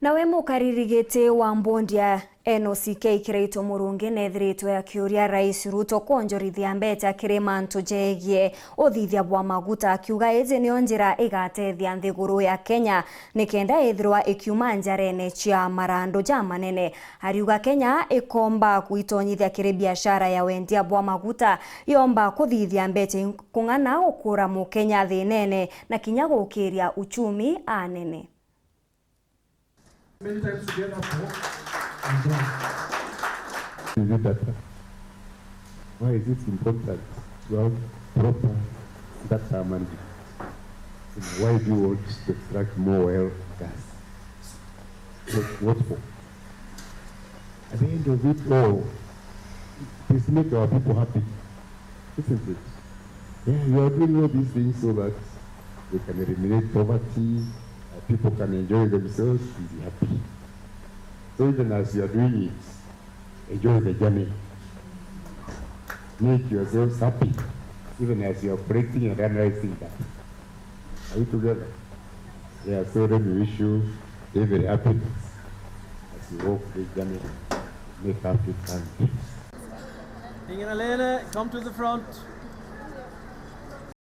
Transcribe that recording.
Nawe mukaririgite wa mbondia NOCK Kiraitu murungi nethiritwe ya KUURIA RAIS RUTO KUONJORITHIA mbete akiri mantu jegie uthithia bwa maguta akiuga iji nio njira igatethia nthiguru ya Kenya nikenda ithirwa ikiuma njarene cia marandu ja manene. Ariuga Kenya ikomba kuitonyithia kiri biashara ya wendia bwa maguta yomba kuthithia mbete kung'ana ukura mu Kenya thinene na kinya gukiria uchumi anene. Many times together for Is it that? Why is it important to have proper data management? Why do you want to extract more oil gas? What for? At the end of it all, this make our people happy, isn't it? Yeah, you are doing all these things so that we can eliminate poverty, people can enjoy themselves, be happy. So even as you are doing it, enjoy the journey. Make yourselves happy, even as you are operating and analyzing that. Are we together? Yeah, so then we wish you very happy as you walk the journey, make happy country. Ingen alene, come to the front.